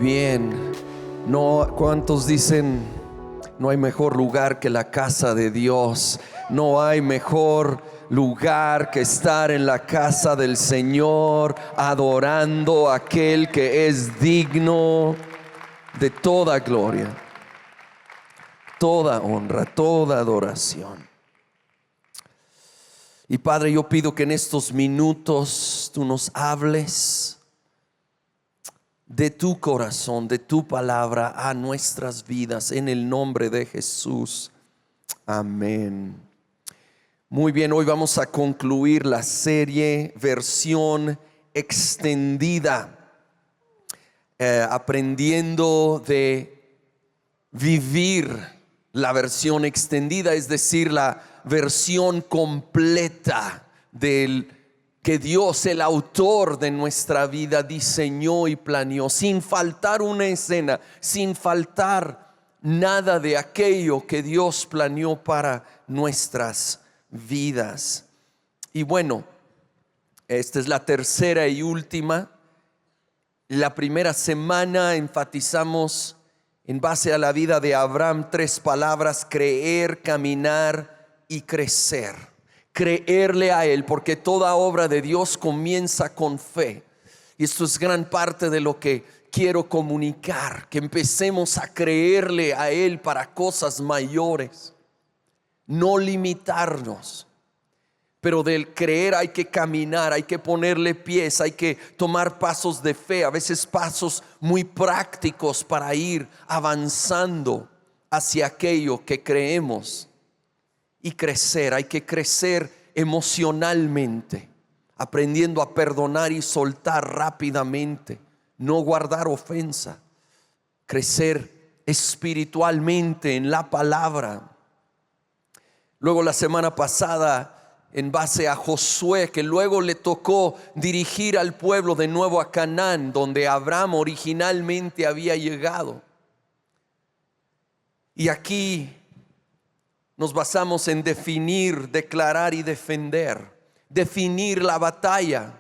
bien. No, ¿cuántos dicen no hay mejor lugar que la casa de Dios? No hay mejor lugar que estar en la casa del Señor, adorando a aquel que es digno de toda gloria, toda honra, toda adoración. Y Padre, yo pido que en estos minutos tú nos hables de tu corazón, de tu palabra a nuestras vidas, en el nombre de Jesús. Amén. Muy bien, hoy vamos a concluir la serie versión extendida, aprendiendo de vivir la versión extendida, es decir, la versión completa del que Dios, el autor de nuestra vida, diseñó y planeó, sin faltar una escena, sin faltar nada de aquello que Dios planeó para nuestras vidas. Y bueno, esta es la tercera y última. La primera semana enfatizamos en base a la vida de Abraham 3 palabras: creer, caminar y crecer. Creerle a Él, porque toda obra de Dios comienza con fe. Y esto es gran parte de lo que quiero comunicar, que empecemos a creerle a Él para cosas mayores, no limitarnos. Pero del creer hay que caminar, hay que ponerle pies, hay que tomar pasos de fe, a veces pasos muy prácticos para ir avanzando hacia aquello que creemos. Y crecer, hay que crecer emocionalmente, aprendiendo a perdonar y soltar rápidamente, no guardar ofensa. Crecer espiritualmente en la palabra. Luego la semana pasada, en base a Josué, que luego le tocó dirigir al pueblo de nuevo a Canaán, donde Abraham originalmente había llegado. Y aquí nos basamos en definir, declarar y defender. Definir la batalla,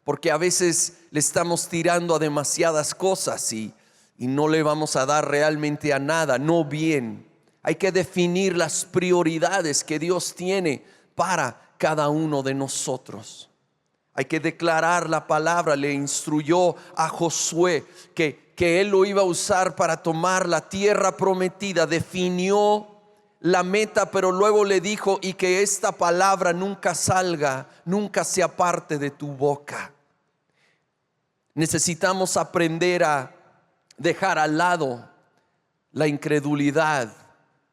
porque a veces le estamos tirando a demasiadas cosas y no le vamos a dar realmente a nada, no bien. Hay que definir las prioridades que Dios tiene para cada uno de nosotros. Hay que declarar la palabra. Le instruyó a Josué que él lo iba a usar para tomar la tierra prometida. Definió la meta, pero luego le dijo: y que esta palabra nunca salga, nunca se aparte de tu boca. Necesitamos aprender a dejar al lado la incredulidad,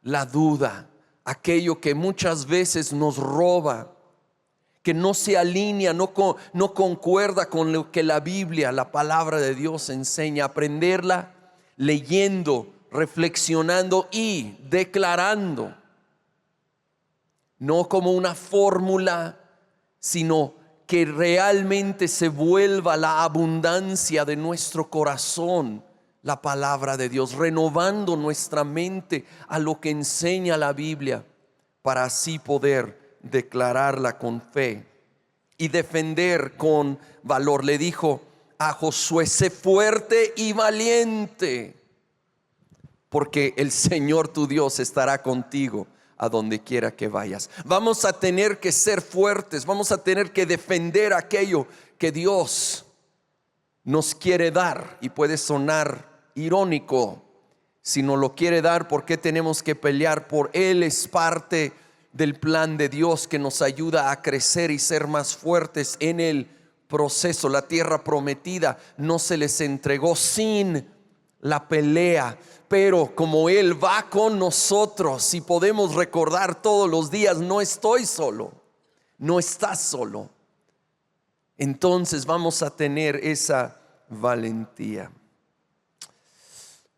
la duda, aquello que muchas veces nos roba, que no se alinea, no concuerda con lo que la Biblia, la palabra de Dios enseña. Aprenderla leyendo, reflexionando y declarando, no como una fórmula, sino que realmente se vuelva la abundancia de nuestro corazón la palabra de Dios, renovando nuestra mente a lo que enseña la Biblia, para así poder declararla con fe y defender con valor. Le dijo a Josué: sé fuerte y valiente, porque el Señor tu Dios estará contigo a donde quiera que vayas. Vamos a tener que ser fuertes, vamos a tener que defender aquello que Dios nos quiere dar. Y puede sonar irónico, si nos lo quiere dar, ¿por qué tenemos que pelear por Él? Es parte del plan de Dios que nos ayuda a crecer y ser más fuertes en el proceso. La tierra prometida no se les entregó sin la pelea, pero como Él va con nosotros, y podemos recordar todos los días: no estoy solo, no estás solo. Entonces vamos a tener esa valentía.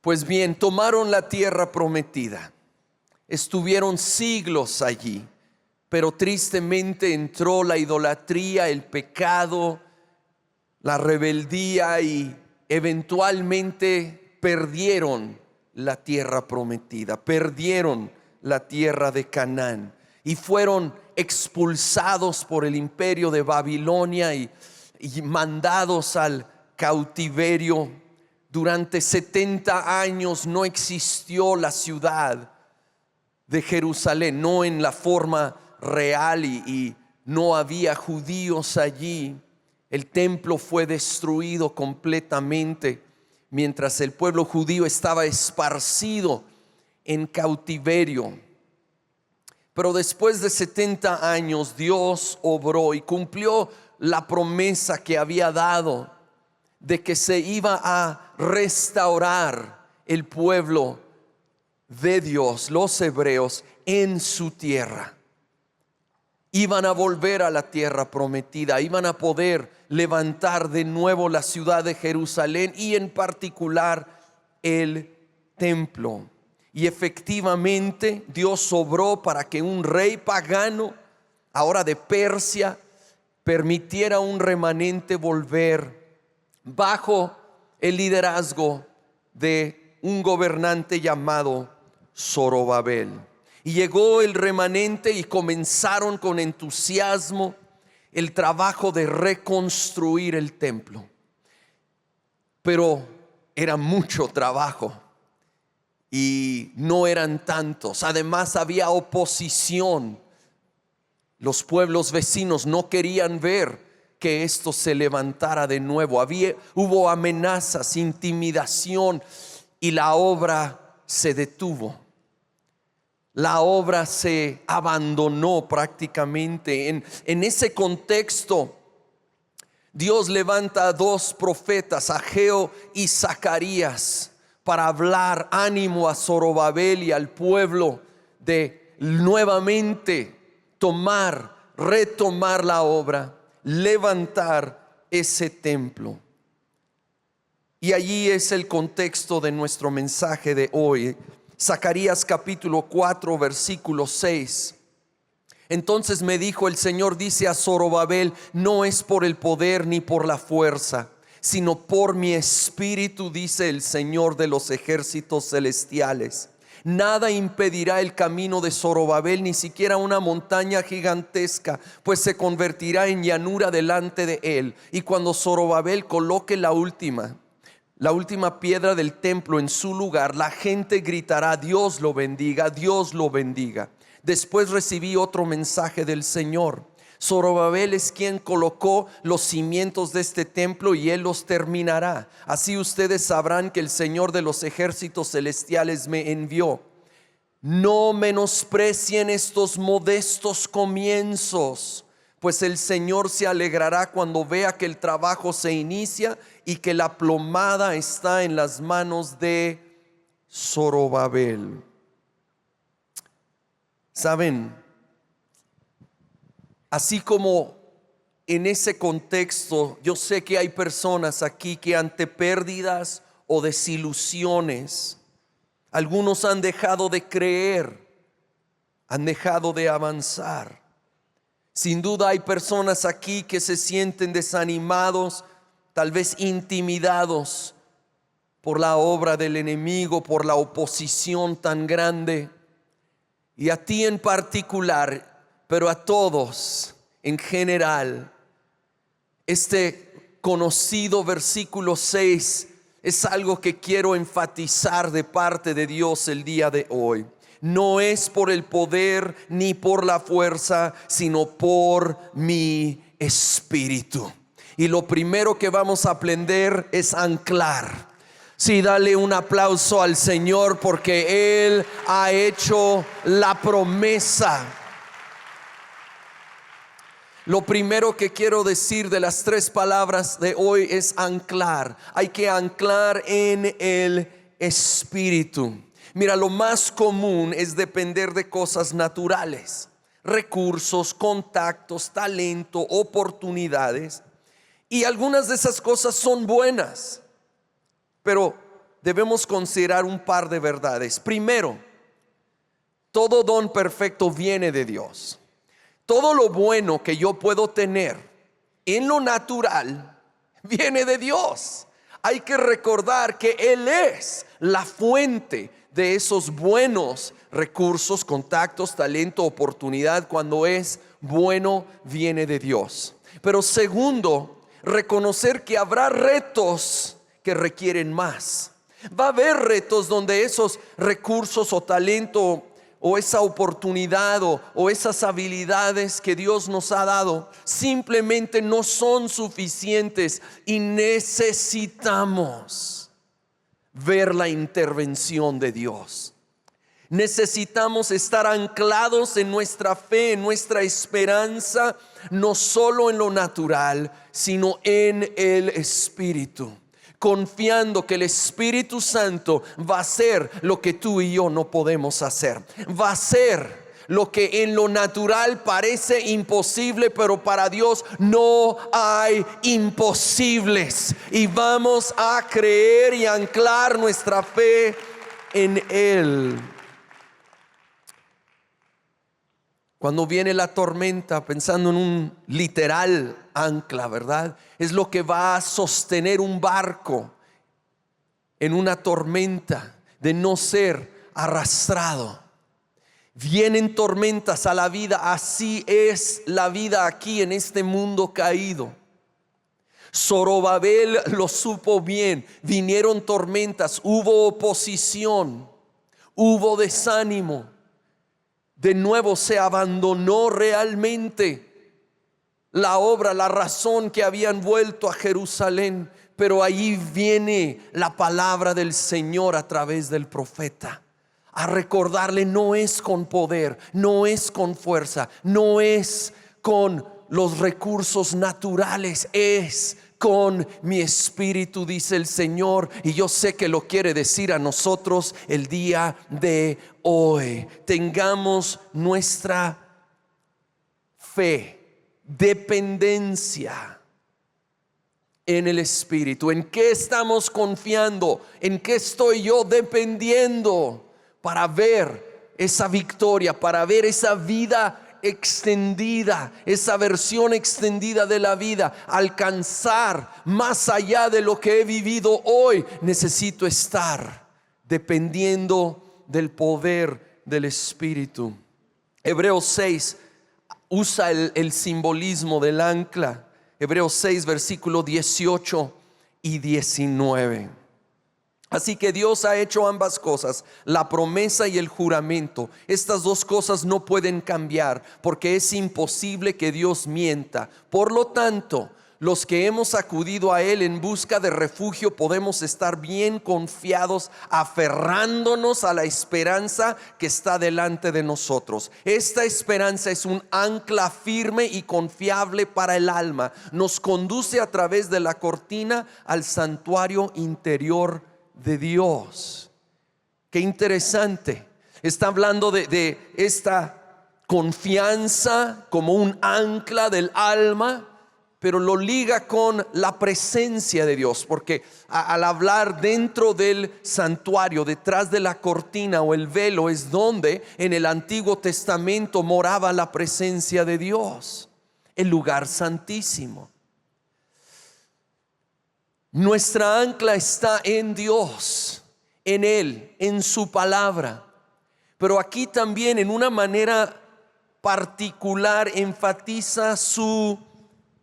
Pues bien, tomaron la tierra prometida, estuvieron siglos allí, pero tristemente entró la idolatría, el pecado, la rebeldía, y eventualmente perdieron la tierra prometida, perdieron la tierra de Canaán y fueron expulsados por el imperio de Babilonia y mandados al cautiverio Durante 70 años no existió la ciudad de Jerusalén, no en la forma real, y no había judíos allí. El templo fue destruido completamente mientras el pueblo judío estaba esparcido en cautiverio. Pero después de 70 años Dios obró y cumplió la promesa que había dado de que se iba a restaurar el pueblo de Dios, los hebreos, en su tierra. Iban a volver a la tierra prometida, iban a poder levantar de nuevo la ciudad de Jerusalén y en particular el templo. Y efectivamente Dios obró para que un rey pagano, ahora de Persia, permitiera a un remanente volver bajo el liderazgo de un gobernante llamado Zorobabel. Y llegó el remanente y comenzaron con entusiasmo el trabajo de reconstruir el templo. Pero era mucho trabajo y no eran tantos. Además había oposición. Los pueblos vecinos no querían ver que esto se levantara de nuevo. Hubo amenazas, intimidación, y la obra se detuvo. La obra se abandonó prácticamente. En ese contexto, Dios levanta a dos profetas, Ageo y Zacarías, para hablar ánimo a Zorobabel y al pueblo de nuevamente retomar la obra, levantar ese templo. Y allí es el contexto de nuestro mensaje de hoy. Zacarías capítulo 4 versículo 6. Entonces me dijo el Señor, dice a Zorobabel, no es por el poder ni por la fuerza, sino por mi espíritu, dice el Señor de los ejércitos celestiales. Nada impedirá el camino de Zorobabel, ni siquiera una montaña gigantesca, pues se convertirá en llanura delante de él. Y cuando Zorobabel coloque la última piedra del templo en su lugar, la gente gritará, Dios lo bendiga, Dios lo bendiga. Después recibí otro mensaje del Señor. Zorobabel es quien colocó los cimientos de este templo y él los terminará. Así ustedes sabrán que el Señor de los ejércitos celestiales me envió. No menosprecien estos modestos comienzos, pues el Señor se alegrará cuando vea que el trabajo se inicia y que la plomada está en las manos de Zorobabel. ¿Saben? Así como en ese contexto, yo sé que hay personas aquí que ante pérdidas o desilusiones, algunos han dejado de creer, han dejado de avanzar. Sin duda hay personas aquí que se sienten desanimados, tal vez intimidados por la obra del enemigo, por la oposición tan grande. Y a ti en particular, pero a todos en general, este conocido versículo 6 es algo que quiero enfatizar de parte de Dios el día de hoy. No es por el poder ni por la fuerza, sino por mi espíritu. Y lo primero que vamos a aprender es anclar. Sí, dale un aplauso al Señor porque Él ha hecho la promesa. Lo primero que quiero decir de las tres palabras de hoy es anclar. Hay que anclar en el espíritu. Mira, lo más común es depender de cosas naturales, recursos, contactos, talento, oportunidades. Y algunas de esas cosas son buenas, pero debemos considerar un par de verdades. Primero, todo don perfecto viene de Dios. Todo lo bueno que yo puedo tener en lo natural viene de Dios. Hay que recordar que Él es la fuente de esos buenos recursos, contactos, talento, oportunidad. Cuando es bueno, viene de Dios. Pero segundo, reconocer que habrá retos que requieren más. Va a haber retos donde esos recursos o talento o esa oportunidad o esas habilidades que Dios nos ha dado simplemente no son suficientes y necesitamos ver la intervención de Dios. Necesitamos estar anclados en nuestra fe, en nuestra esperanza, no solo en lo natural, sino en el Espíritu, confiando que el Espíritu Santo va a hacer lo que tú y yo no podemos hacer. Va a hacer lo que en lo natural parece imposible, pero para Dios no hay imposibles. Y vamos a creer y anclar nuestra fe en Él. Cuando viene la tormenta, pensando en un literal ancla, ¿verdad? Es lo que va a sostener un barco en una tormenta, de no ser arrastrado. Vienen tormentas a la vida, así es la vida aquí en este mundo caído. Zorobabel lo supo bien, vinieron tormentas, hubo oposición, hubo desánimo. De nuevo se abandonó realmente la obra, la razón que habían vuelto a Jerusalén. Pero ahí viene la palabra del Señor a través del profeta, a recordarle: no es con poder, no es con fuerza, no es con los recursos naturales, es con mi espíritu, dice el Señor. Y yo sé que lo quiere decir a nosotros el día de hoy. Tengamos nuestra fe, dependencia en el Espíritu. ¿En qué estamos confiando? ¿En qué estoy yo dependiendo para ver esa victoria, para ver esa vida extendida, esa versión extendida de la vida, alcanzar más allá de lo que he vivido hoy? Necesito estar dependiendo del poder del Espíritu. Hebreos 6 usa el simbolismo del ancla. Hebreos 6 versículo 18 y 19. Así que Dios ha hecho ambas cosas, la promesa y el juramento. Estas dos cosas no pueden cambiar, porque es imposible que Dios mienta. Por lo tanto, los que hemos acudido a Él en busca de refugio podemos estar bien confiados, aferrándonos a la esperanza que está delante de nosotros. Esta esperanza es un ancla firme y confiable para el alma. Nos conduce a través de la cortina al santuario interior de Dios. Qué interesante. Está hablando de esta confianza como un ancla del alma, pero lo liga con la presencia de Dios, porque al hablar dentro del santuario, detrás de la cortina o el velo, es donde en el Antiguo Testamento moraba la presencia de Dios, el lugar santísimo. Nuestra ancla está en Dios, en Él, en su palabra. Pero aquí también en una manera particular enfatiza su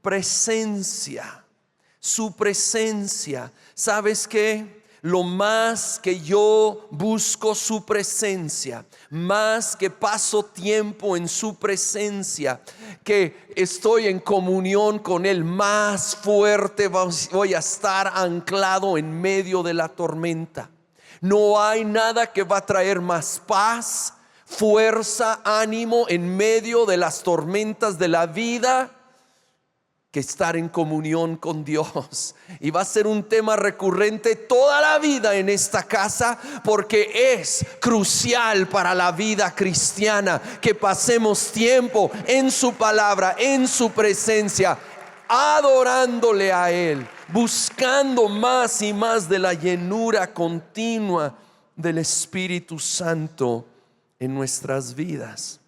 presencia. Su presencia. ¿Sabes qué? Lo más que yo busco su presencia, más que paso tiempo en su presencia, que estoy en comunión con Él, más fuerte voy a estar anclado en medio de la tormenta. No hay nada que va a traer más paz, fuerza, ánimo en medio de las tormentas de la vida que estar en comunión con Dios. Y va a ser un tema recurrente toda la vida en esta casa, porque es crucial para la vida cristiana que pasemos tiempo en su palabra, en su presencia, adorándole a Él, buscando más y más de la llenura continua del Espíritu Santo en nuestras vidas.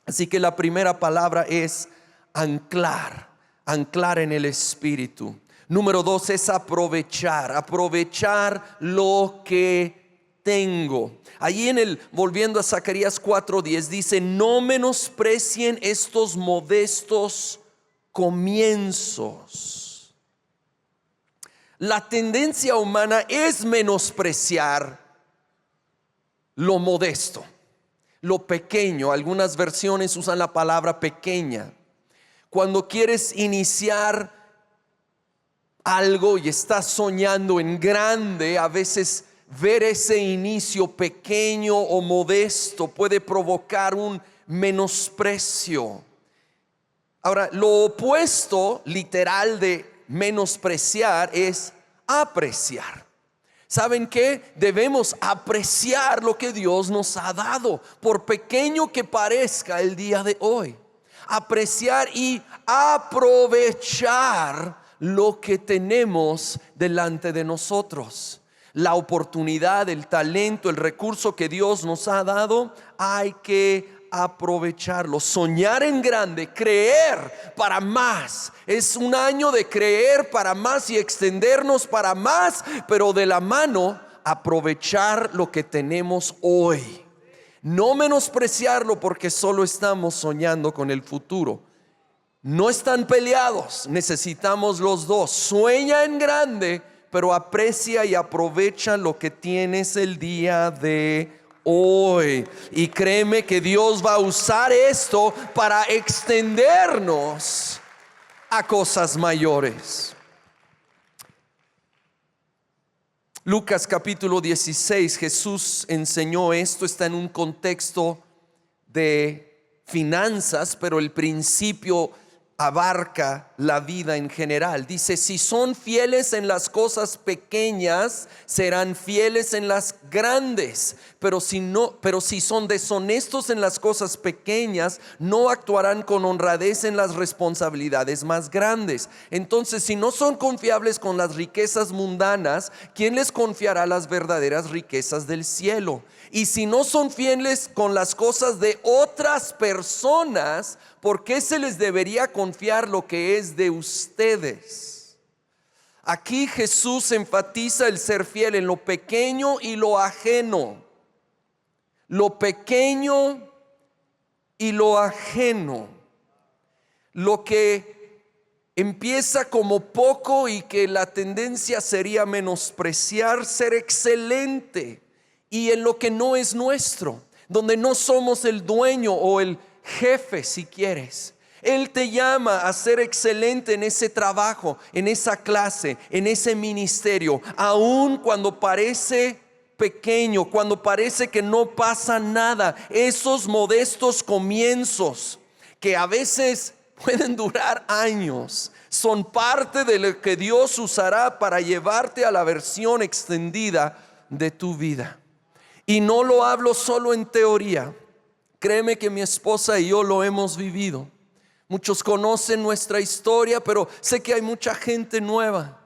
Así que la primera palabra es anclar. Anclar en el Espíritu. Número 2 es aprovechar lo que tengo. Allí volviendo a Zacarías 4:10 dice: no menosprecien estos modestos comienzos. La tendencia humana es menospreciar lo modesto, lo pequeño. Algunas versiones usan la palabra pequeña. Cuando quieres iniciar algo y estás soñando en grande, a veces ver ese inicio pequeño o modesto puede provocar un menosprecio. Ahora, lo opuesto literal de menospreciar es apreciar. ¿Saben qué? Debemos apreciar lo que Dios nos ha dado, por pequeño que parezca el día de hoy. Apreciar y aprovechar lo que tenemos delante de nosotros. La oportunidad, el talento, el recurso que Dios nos ha dado, hay que aprovecharlo. Soñar en grande, creer para más. Es un año de creer para más y extendernos para más, pero de la mano aprovechar lo que tenemos hoy. No menospreciarlo porque solo estamos soñando con el futuro. No están peleados, necesitamos los dos. Sueña en grande, pero aprecia y aprovecha lo que tienes el día de hoy. Y créeme que Dios va a usar esto para extendernos a cosas mayores. Lucas capítulo 16, Jesús enseñó esto. Está en un contexto de finanzas, pero el principio abarca la vida en general. Dice: si son fieles en las cosas pequeñas, serán fieles en las grandes. Pero si son deshonestos en las cosas pequeñas, no actuarán con honradez en las responsabilidades más grandes. Entonces, si no son confiables con las riquezas mundanas, ¿quién les confiará las verdaderas riquezas del cielo? Y si no son fieles con las cosas de otras personas, ¿por qué se les debería confiar lo que es de ustedes? Aquí Jesús enfatiza el ser fiel en lo pequeño y lo ajeno. Lo pequeño y lo ajeno. Lo que empieza como poco y que la tendencia sería menospreciar, ser excelente. Y en lo que no es nuestro, donde no somos el dueño o el jefe, si quieres. Él te llama a ser excelente en ese trabajo, en esa clase, en ese ministerio, aun cuando parece pequeño, cuando parece que no pasa nada. Esos modestos comienzos que a veces pueden durar años, son parte de lo que Dios usará para llevarte a la versión extendida de tu vida. Y no lo hablo solo en teoría. Créeme que mi esposa y yo lo hemos vivido. Muchos conocen nuestra historia, pero sé que hay mucha gente nueva.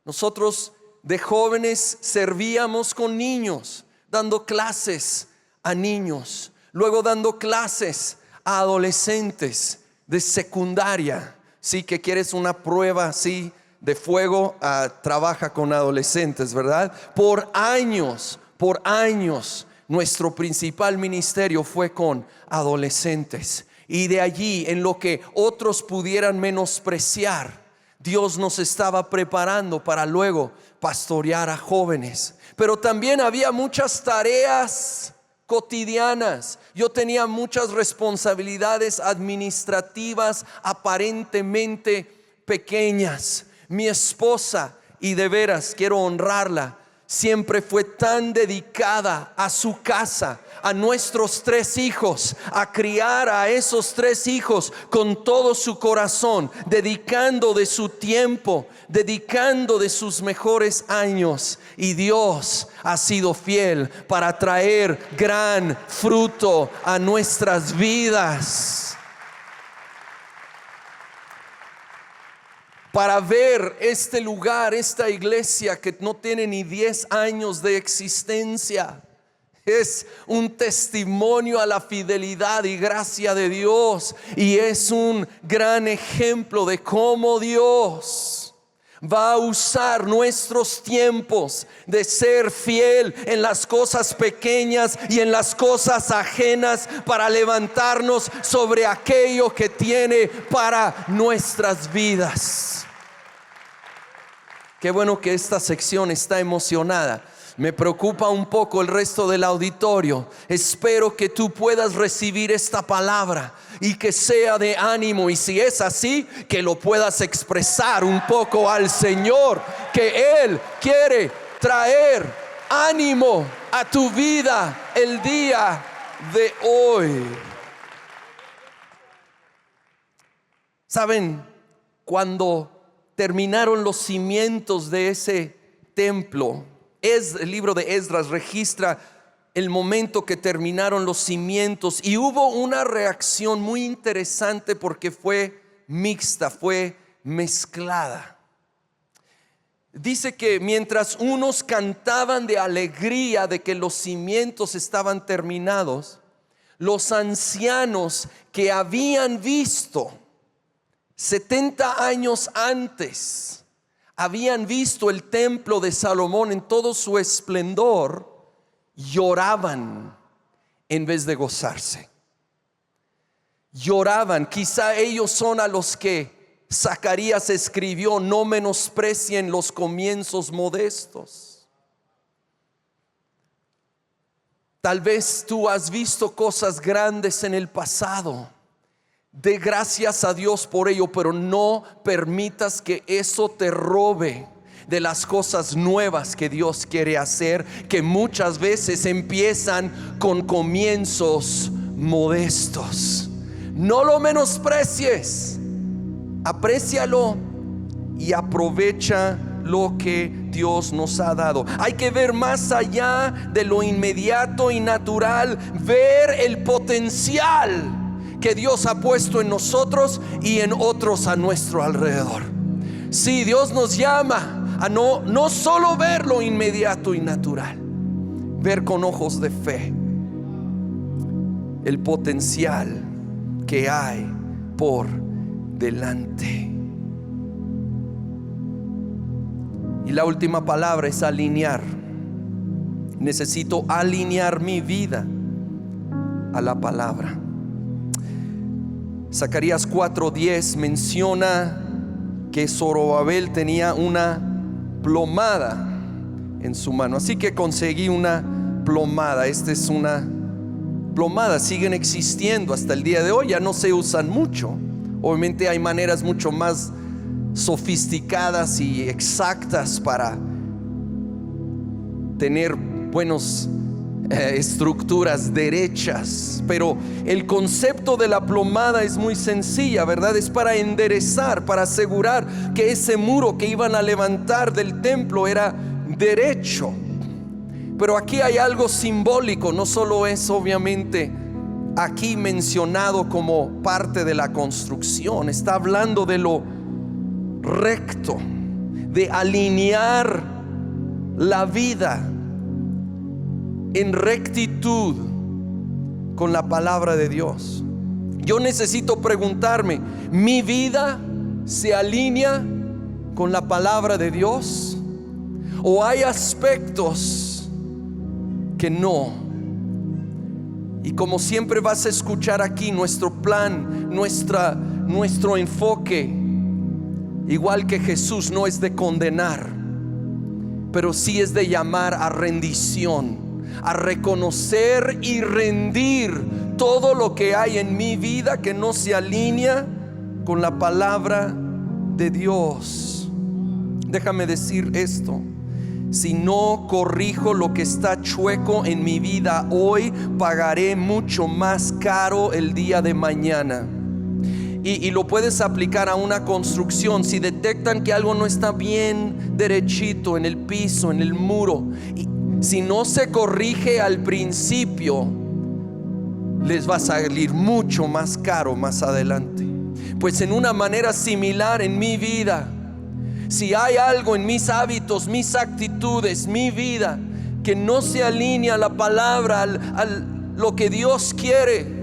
Nosotros de jóvenes servíamos con niños, dando clases a niños, luego dando clases a adolescentes de secundaria. Sí, que quieres una prueba así de fuego, trabaja con adolescentes, ¿verdad? Por años, nuestro principal ministerio fue con adolescentes. Y de allí, en lo que otros pudieran menospreciar, Dios nos estaba preparando para luego pastorear a jóvenes. Pero también había muchas tareas cotidianas. Yo tenía muchas responsabilidades administrativas aparentemente pequeñas. Mi esposa, y de veras quiero honrarla, siempre fue tan dedicada a su casa, a nuestros 3 hijos, a criar a esos 3 hijos con todo su corazón, dedicando de su tiempo, dedicando de sus mejores años. Y Dios ha sido fiel para traer gran fruto a nuestras vidas. Para ver este lugar, esta iglesia que no tiene ni 10 años de existencia, es un testimonio a la fidelidad y gracia de Dios, y es un gran ejemplo de cómo Dios va a usar nuestros tiempos de ser fiel en las cosas pequeñas y en las cosas ajenas para levantarnos sobre aquello que tiene para nuestras vidas. Qué bueno que esta sección está emocionada. Me preocupa un poco el resto del auditorio. Espero que tú puedas recibir esta palabra y que sea de ánimo. Y si es así, que lo puedas expresar un poco al Señor, que Él quiere traer ánimo a tu vida el día de hoy. ¿Saben? Cuando terminaron los cimientos de ese templo, el libro de Esdras registra el momento que terminaron los cimientos, y hubo una reacción muy interesante porque fue mixta, fue mezclada. Dice que mientras unos cantaban de alegría de que los cimientos estaban terminados, los ancianos que habían visto 70 años antes, habían visto el templo de Salomón en todo su esplendor, lloraban en vez de gozarse. Lloraban. Quizá ellos son a los que Zacarías escribió: no menosprecien los comienzos modestos. Tal vez tú has visto cosas grandes en el pasado. De gracias a Dios por ello, pero no permitas que eso te robe de las cosas nuevas que Dios quiere hacer, que muchas veces empiezan con comienzos modestos. No lo menosprecies, aprécialo y aprovecha lo que Dios nos ha dado. Hay que ver más allá de lo inmediato y natural, ver el potencial que Dios ha puesto en nosotros y en otros a nuestro alrededor. Sí, Dios nos llama a no solo ver lo inmediato y natural, ver con ojos de fe el potencial que hay por delante. Y la última palabra es alinear. Necesito alinear mi vida a la palabra. Zacarías 4:10 menciona que Zorobabel tenía una plomada en su mano. Así que conseguí una plomada. Esta es una plomada. Siguen existiendo hasta el día de hoy. Ya no se usan mucho. Obviamente hay maneras mucho más sofisticadas y exactas para tener buenos estructuras derechas, pero el concepto de la plomada es muy sencilla, ¿verdad? Es para enderezar, para asegurar que ese muro que iban a levantar del templo era derecho. Pero aquí hay algo simbólico. No solo es obviamente aquí mencionado como parte de la construcción, está hablando de lo recto, de alinear la vida en rectitud con la palabra de Dios. Yo necesito preguntarme: ¿mi vida se alinea con la palabra de Dios? ¿O hay aspectos que no? Y como siempre vas a escuchar aquí, nuestro plan, nuestro enfoque, igual que Jesús, no es de condenar, pero sí es de llamar a rendición, a reconocer y rendir todo lo que hay en mi vida que no se alinea con la palabra de Dios. Déjame decir esto: si no corrijo lo que está chueco en mi vida hoy, pagaré mucho más caro el día de mañana. Y lo puedes aplicar a una construcción. Si detectan que algo no está bien derechito en el piso, en el muro, y si no se corrige al principio, les va a salir mucho más caro más adelante. Pues en una manera similar en mi vida, si hay algo en mis hábitos, mis actitudes, mi vida que no se alinea a la palabra, a lo que Dios quiere,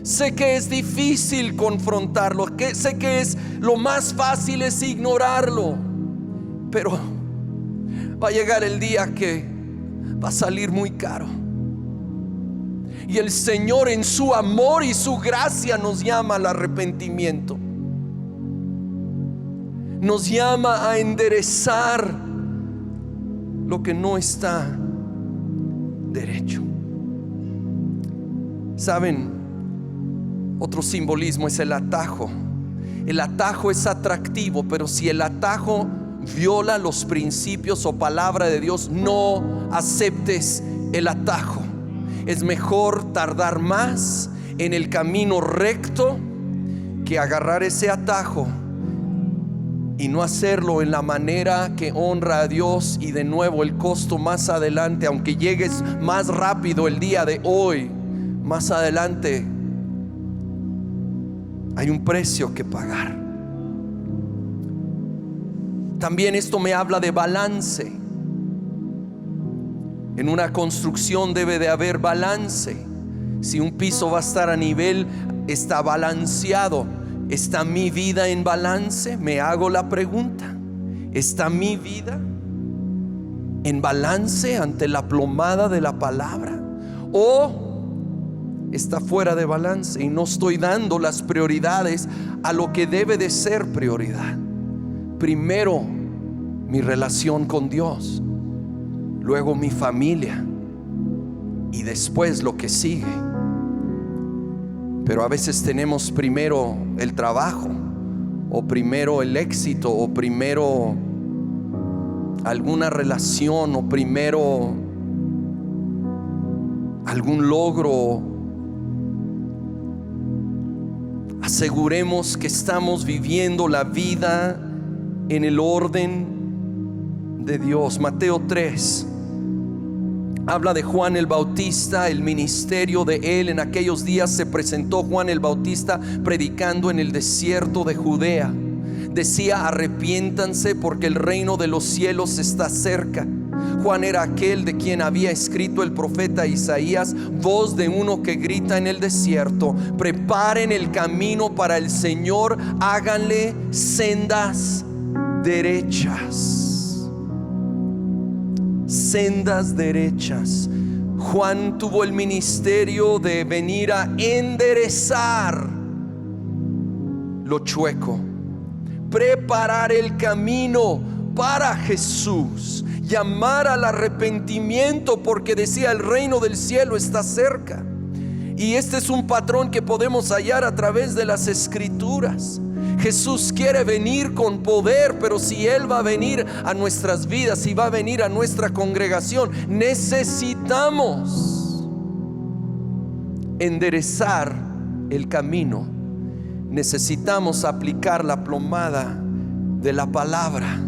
sé que es difícil confrontarlo, sé que es lo más fácil es ignorarlo, pero va a llegar el día que va a salir muy caro. Y el Señor, en su amor y su gracia, nos llama al arrepentimiento. nos llama a enderezar lo que no está derecho. ¿Saben? Otro simbolismo es el atajo. El atajo es atractivo, pero si el atajo viola los principios o palabra de Dios, no aceptes el atajo. Es mejor tardar más en el camino recto que agarrar ese atajo y no hacerlo en la manera que honra a Dios, y de nuevo el costo más adelante, aunque llegues más rápido el día de hoy, más adelante hay un precio que pagar. También esto me habla de balance. En una construcción debe de haber balance. Si un piso va a estar a nivel, está balanceado. ¿Está mi vida en balance? Me hago la pregunta. ¿Está mi vida en balance ante la plomada de la palabra? ¿O está fuera de balance y no estoy dando las prioridades a lo que debe de ser prioridad? Primero mi relación con Dios, luego mi familia y después lo que sigue. Pero a veces tenemos primero el trabajo, o primero el éxito, o primero alguna relación, o primero algún logro. Aseguremos que estamos viviendo la vida en el orden de Dios. Mateo 3 habla de Juan el Bautista, el ministerio de él. En aquellos días se presentó Juan el Bautista predicando en el desierto de Judea. Decía: arrepiéntanse porque el reino de los cielos está cerca. Juan era aquel de quien había escrito el profeta Isaías: voz de uno que grita en el desierto, preparen el camino para el Señor, háganle sendas derechas. Sendas derechas. Juan tuvo el ministerio de venir a enderezar lo chueco, preparar el camino para Jesús, llamar al arrepentimiento, porque decía: el reino del cielo está cerca. Y este es un patrón que podemos hallar a través de las Escrituras. Jesús quiere venir con poder, pero si Él va a venir a nuestras vidas, si va a venir a nuestra congregación, necesitamos enderezar el camino. Necesitamos aplicar la plomada de la palabra.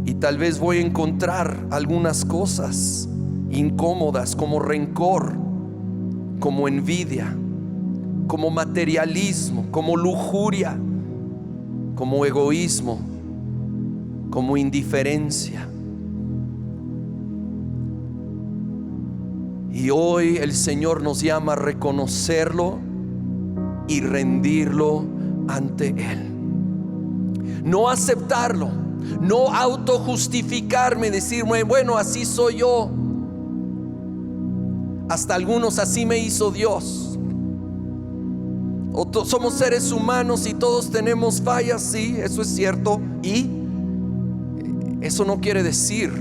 Y tal vez voy a encontrar algunas cosas incómodas, como rencor, como envidia, como materialismo, como lujuria, como egoísmo, como indiferencia. Y hoy el Señor nos llama a reconocerlo y rendirlo ante Él. No aceptarlo, no autojustificarme, decirme: bueno, así soy yo. Hasta algunos: así me hizo Dios. O somos seres humanos y todos tenemos fallas. Sí, eso es cierto. Y eso no quiere decir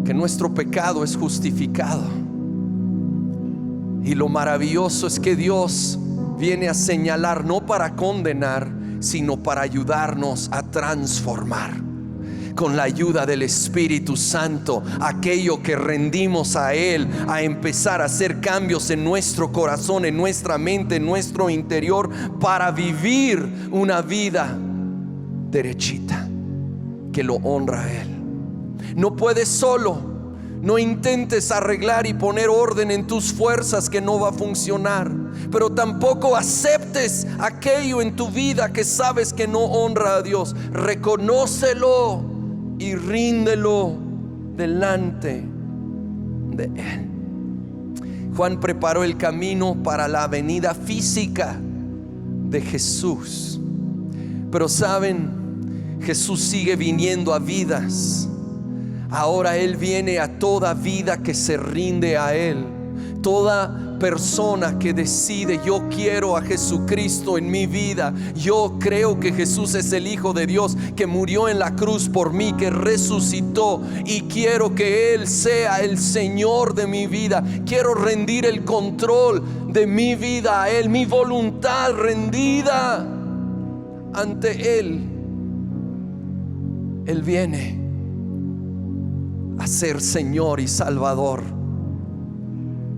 que nuestro pecado es justificado. Y lo maravilloso es que Dios viene a señalar, no para condenar, sino para ayudarnos a transformar. Con la ayuda del Espíritu Santo, aquello que rendimos a Él, a empezar a hacer cambios en nuestro corazón, en nuestra mente, en nuestro interior, para vivir una vida derechita que lo honra a Él. No puedes solo. No intentes arreglar y poner orden en tus fuerzas, que no va a funcionar. Pero tampoco aceptes aquello en tu vida que sabes que no honra a Dios. Reconócelo y ríndelo delante de Él. Juan preparó el camino para la venida física de Jesús. Pero saben, Jesús sigue viniendo a vidas. Ahora Él viene a toda vida que se rinde a Él, toda persona que decide: yo quiero a Jesucristo en mi vida, yo creo que Jesús es el Hijo de Dios, que murió en la cruz por mí, que resucitó, y quiero que Él sea el Señor de mi vida. Quiero rendir el control de mi vida a Él, mi voluntad rendida ante Él. Él viene a ser Señor y Salvador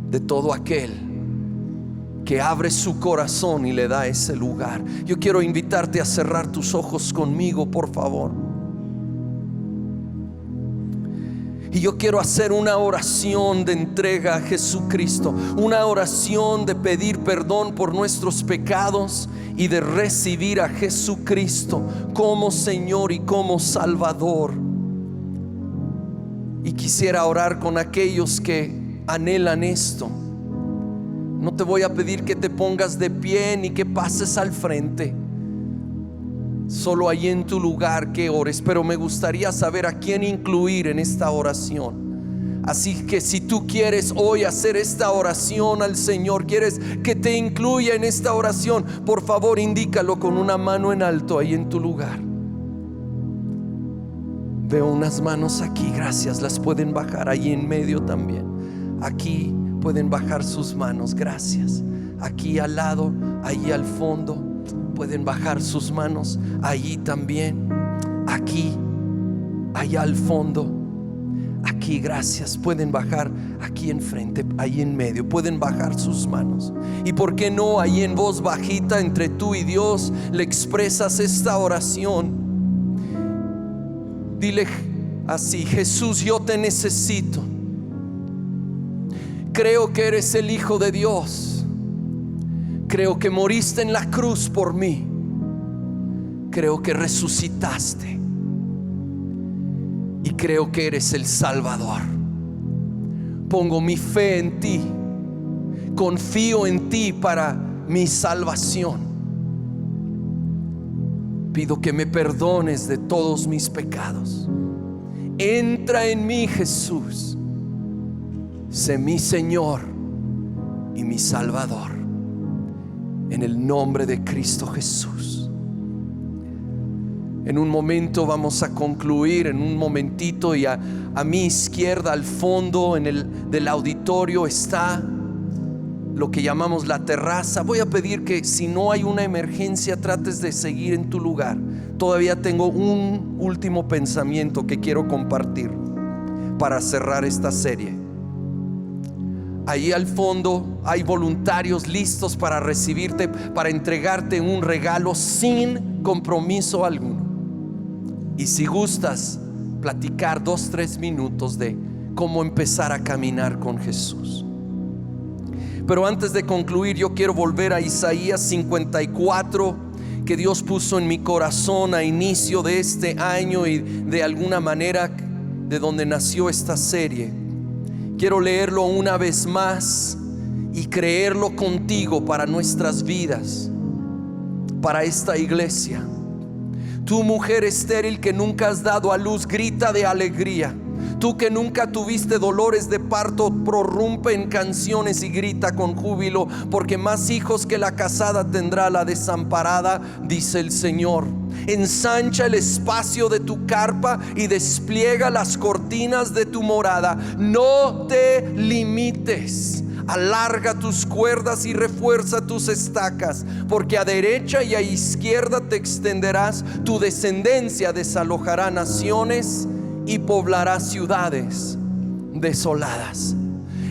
de todo aquel que abre su corazón y le da ese lugar. Yo quiero invitarte a cerrar tus ojos conmigo, por favor. Y yo quiero hacer una oración de entrega a Jesucristo, una oración de pedir perdón por nuestros pecados y de recibir a Jesucristo como Señor y como Salvador. Y quisiera orar con aquellos que anhelan esto. No te voy a pedir que te pongas de pie ni que pases al frente, solo ahí en tu lugar que ores, pero me gustaría saber a quién incluir en esta oración. Así que si tú quieres hoy hacer esta oración al Señor, quieres que te incluya en esta oración, por favor indícalo con una mano en alto ahí en tu lugar. Veo unas manos aquí, gracias. Las pueden bajar ahí en medio también. Aquí pueden bajar sus manos, gracias. Aquí al lado, ahí al fondo, pueden bajar sus manos. Allí también, aquí, allá al fondo, aquí, gracias. Pueden bajar aquí enfrente, ahí en medio, pueden bajar sus manos. Y por qué no, ahí en voz bajita entre tú y Dios, le expresas esta oración. Dile así: Jesús, yo te necesito. Creo que eres el Hijo de Dios. Creo que moriste en la cruz por mí. Creo que resucitaste. Y creo que eres el Salvador. Pongo mi fe en ti. Confío en ti para mi salvación. Pido que me perdones de todos mis pecados. Entra en mí, Jesús. Sé mi Señor y mi Salvador, en el nombre de Cristo Jesús. En un momento vamos a concluir, en un momentito, y a mi izquierda, al fondo del auditorio, está lo que llamamos la terraza. Voy a pedir que, si no hay una emergencia, trates de seguir en tu lugar. Todavía tengo un último pensamiento que quiero compartir para cerrar esta serie. Ahí al fondo hay voluntarios listos para recibirte, para entregarte un regalo sin compromiso alguno. Y si gustas platicar 2-3 minutos de cómo empezar a caminar con Jesús. Pero antes de concluir, yo quiero volver a Isaías 54, que Dios puso en mi corazón a inicio de este año y de alguna manera de donde nació esta serie. Quiero leerlo una vez más y creerlo contigo para nuestras vidas, para esta iglesia. Tú, mujer estéril que nunca has dado a luz, grita de alegría. Tú que nunca tuviste dolores de parto, prorrumpe en canciones y grita con júbilo, porque más hijos que la casada tendrá la desamparada, dice el Señor. Ensancha el espacio de tu carpa y despliega las cortinas de tu morada. No te limites. Alarga tus cuerdas y refuerza tus estacas, porque a derecha y a izquierda te extenderás. Tu descendencia desalojará naciones y poblará ciudades desoladas.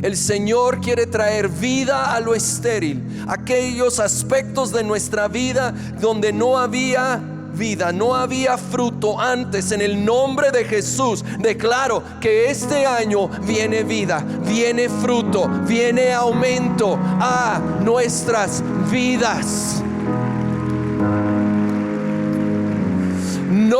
El Señor quiere traer vida a lo estéril, aquellos aspectos de nuestra vida donde no había vida, no había fruto antes. En el nombre de Jesús declaro que este año viene vida, viene fruto, viene aumento a nuestras vidas. No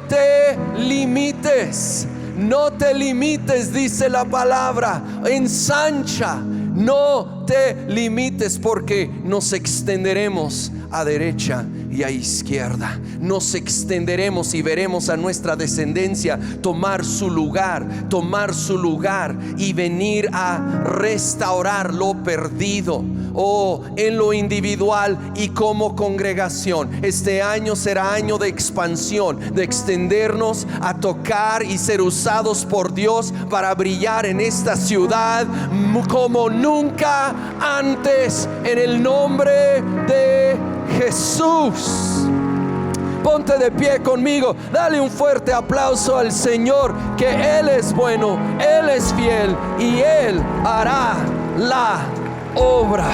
te limites, no te limites, dice la palabra. Ensancha, No te limites, porque nos extenderemos a derecha y a izquierda. Nos extenderemos y veremos a nuestra descendencia tomar su lugar y venir a restaurar lo perdido, en lo individual y como congregación. Este año será año de expansión, de extendernos a tocar y ser usados por Dios para brillar en esta ciudad como nunca antes, en el nombre de Jesús. Ponte de pie conmigo, dale un fuerte aplauso al Señor, que Él es bueno, Él es fiel y Él hará la obra.